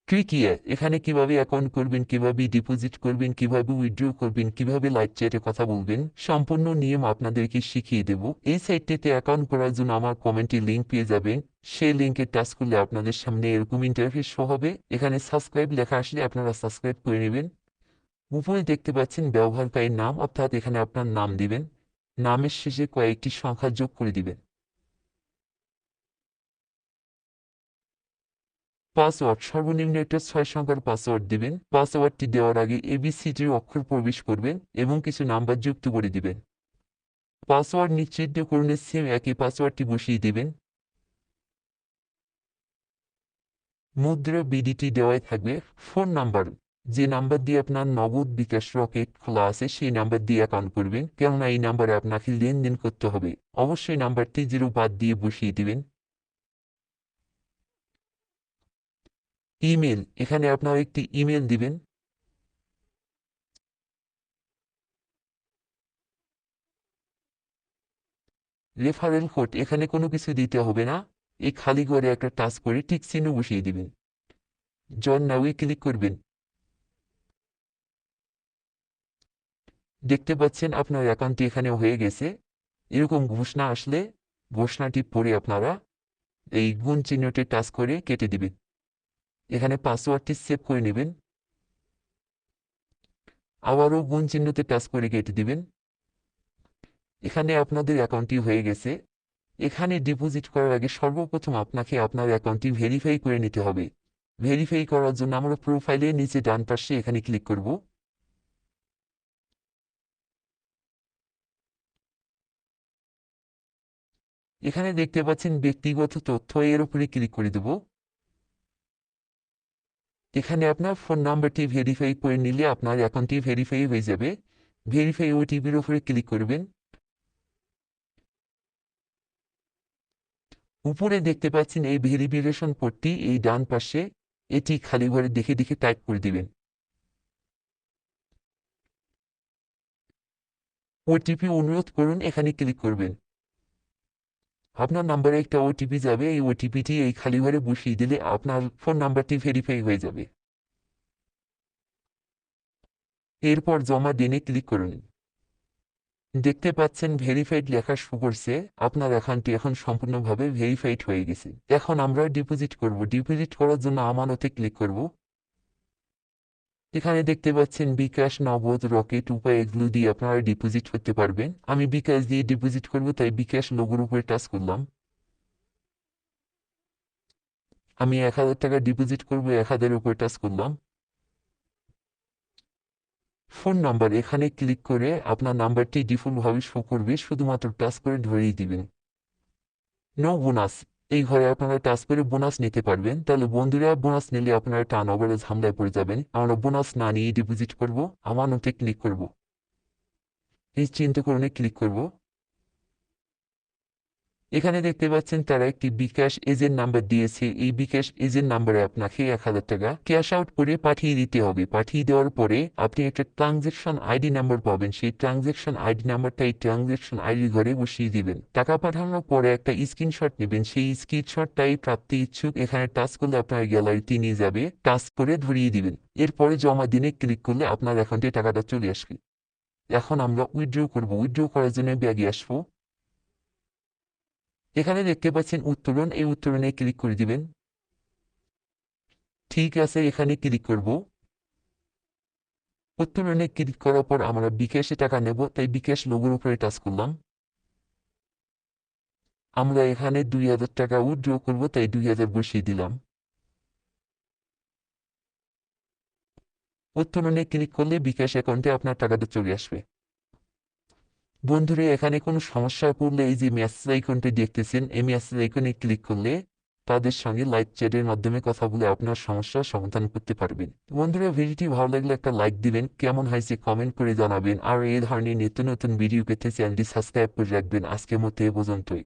ট্রিকিয়ে এখানে কিভাবে অ্যাকাউন্ট করবেন, কিভাবে ডিপোজিট করবেন, কিভাবে উইথড্র করবেন, কিভাবে লাইভ চ্যাটে কথা বলবেন, সম্পূর্ণ নিয়ম আপনাদেরকে শিখিয়ে দেব। এই সাইটটিতে অ্যাকাউন্ট করার জন্য আমার কমেন্টে লিঙ্ক পেয়ে যাবেন। সেই লিঙ্কে টাচ করলে আপনাদের সামনে এরকম ইন্টারফেস শো হবে। এখানে সাবস্ক্রাইব লেখা আসলে আপনারা সাবস্ক্রাইব করে নেবেন। উপরে দেখতে পাচ্ছেন ব্যবহারকারীর নাম, অর্থাৎ এখানে আপনার নাম দিবেন। নামের শেষে কয়েকটি সংখ্যা যোগ করে দিবেন। পাসওয়ার্ড সর্বনিম্ন একটা 6 সংখ্যার পাসওয়ার্ড দিবেন। পাসওয়ার্ডটি দেওয়ার আগে এবিসিডির অক্ষর প্রবেশ করবেন এবং কিছু নাম্বার যুক্ত করে দিবেন। পাসওয়ার্ড নিশ্চিতকরণের সেম একই পাসওয়ার্ডটি বসিয়ে দিবেন। মুদ্রা বিডিটি দেওয়াই থাকবে। ফোন নাম্বার, যে নাম্বার দিয়ে আপনার নগদ, বিকাশ, রকেট খোলা আছে সেই নাম্বার দিয়ে অ্যাকাউন্ট করবেন, কেননা এই নাম্বারে আপনাকে লেনদেন করতে হবে। অবশ্যই নাম্বারটি 0 বাদ দিয়ে বসিয়ে দিবেন। ইমেল, এখানে আপনার একটি ইমেল দিবেন। রেফারেল কোড, এখানে কোনো কিছু দিতে হবে না। এই খালি ঘরে একটা টাচ করে টিক চিহ্ন বসিয়ে দিবেন। জয়েন নাউয়ে ক্লিক করবেন। দেখতে পাচ্ছেন আপনার অ্যাকাউন্টটি এখানে হয়ে গেছে। এরকম ঘোষণা আসলে ঘোষণাটি পড়ে আপনারা এই গুণ চিহ্নটি টাচ করে কেটে দিবেন। এখানে পাসওয়ার্ডটি সেভ করে নেবেন। আবারও গুণ চিহ্নতে টাচ করে কেটে দিবেন। এখানে আপনাদের অ্যাকাউন্টটি হয়ে গেছে। এখানে ডিপোজিট করার আগে সর্বপ্রথম আপনাকে আপনার অ্যাকাউন্টটি ভেরিফাই করে নিতে হবে। ভেরিফাই করার জন্য আমরা প্রোফাইলের নিচে ডান পাশে এখানে ক্লিক করব। এখানে দেখতে পাচ্ছেন ব্যক্তিগত তথ্য, এর উপরে ক্লিক করে দেব। এখানে আপনার ফোন নাম্বারটি ভেরিফাই করে নিলে আপনার অ্যাকাউন্টটি ভেরিফাই হয়ে যাবে। ভেরিফাই ওটিপির উপরে ক্লিক করবেন। উপরে দেখতে পাচ্ছেন এই ভেরিফিকেশন কোডটি এই ডান পাশে, এটি খালি ঘরে দেখে দেখে টাইপ করে দিবেন। ওটিপি অনুরোধ করুন, এখানে ক্লিক করবেন। আপনার নাম্বারে একটা ওটিপি যাবে, এই ওটিপিটি এই খালি ঘরে বসিয়ে দিলে আপনার ফোন নাম্বারটি ভেরিফাই হয়ে যাবে। এরপর জমা দিনে ক্লিক করুন। দেখতে পাচ্ছেন ভেরিফাইড লেখা শো করছে। আপনার অ্যাকাউন্টটি এখন সম্পূর্ণভাবে ভেরিফাইড হয়ে গেছে। এখন আমরা ডিপোজিট করব। ডিপোজিট করার জন্য আমানতে ক্লিক করব। এখানে দেখতে পাচ্ছেন বিকাশ, নগদ, রকেট, উপায় এগুলো দিয়ে আপনারা ডিপোজিট করতে পারবেন। আমি বিকাশ দিয়ে ডিপোজিট করব, তাই বিকাশ লোগোর উপরে টাচ করলাম। আমি 1000 টাকা ডিপোজিট করব, 1000 উপরে টাচ করলাম। ফোন নাম্বার, এখানে ক্লিক করে আপনার নাম্বারটি ডিফল্টভাবে শো করবে, শুধুমাত্র টাচ করে ধরিয়ে দিবেন। নো বোনাস, এই ঘরে আপনারা টাচ করে বোনাস নিতে পারবেন। তাহলে বন্ধুরা, বোনাস নিলে আপনারা টার্ন ওভারেজ ঝামেলায় পড়ে যাবেন। আমরা বোনাস না নিয়ে ডিপোজিট করব। আমানতে ক্লিক করব। এই চিন্তাকরণে ক্লিক করব। এখানে দেখতে পাচ্ছেন তারা একটি বিকাশ এজেন্ট নাম্বার দিয়েছে। এই বিকাশ এজেন্ট নাম্বারে আপনাকে 1000 টাকা ক্যাশ আউট করে পাঠিয়ে দিতে হবে। পাঠিয়ে দেওয়ার পরে আপনি একটা ট্রানজ্যাকশন আইডি নাম্বার পাবেন। সেই ট্রানজ্যাকশন আইডি নাম্বারটা এই ট্রানজ্যাকশন আইডি ঘরে বসিয়ে দিবেন। টাকা পাঠানোর পরে একটা স্ক্রিনশট নেবেন। সেই স্ক্রিনশটটাই প্রাপ্তি ইচ্ছুক এখানে টাচ করলে আপনার গ্যালারিতে নিয়ে যাবে। টাচ করে ধরিয়ে দিবেন। এরপরে জমা দিনে ক্লিক করলে আপনার অ্যাকাউন্টে টাকাটা চলে আসবে। এখন আমরা উইথড্র করব। উইথড্র করার জন্য ব্যাগে আসবো। এখানে দেখতে পাচ্ছেন উত্তোলন, এই উত্তোলনে ক্লিক করে দিবেন। ঠিক আছে, এখানে ক্লিক করব। উত্তোলনে ক্লিক করার পর আমরা বিকাশে টাকা নেব, তাই বিকাশ লোগোর উপরে টাচ করলাম। আমরা এখানে 2000 টাকা উইথড্র করব, তাই 2000 বসিয়ে দিলাম। উত্তোলনে ক্লিক করলে বিকাশ অ্যাকাউন্টে আপনার টাকাটা চলে আসবে। বন্ধুরা, এখানে কোনো সমস্যা পড়লে এই যে মেসেজ আইকনটি দেখতেছেন, এই মেসেজ আইকনে ক্লিক করলে তাদের সঙ্গে লাইভ চ্যাটের মাধ্যমে কথা বলে আপনার সমস্যার সমাধান করতে পারবেন। বন্ধুরা, ভিডিওটি ভালো লাগলে একটা লাইক দিবেন, কেমন হয়েছে কমেন্ট করে জানাবেন, আর এই ধরনের নিত্য নতুন ভিডিও পেতে চ্যানেলটি সাবস্ক্রাইব করে রাখবেন। আজকের মতো এ পর্যন্তই।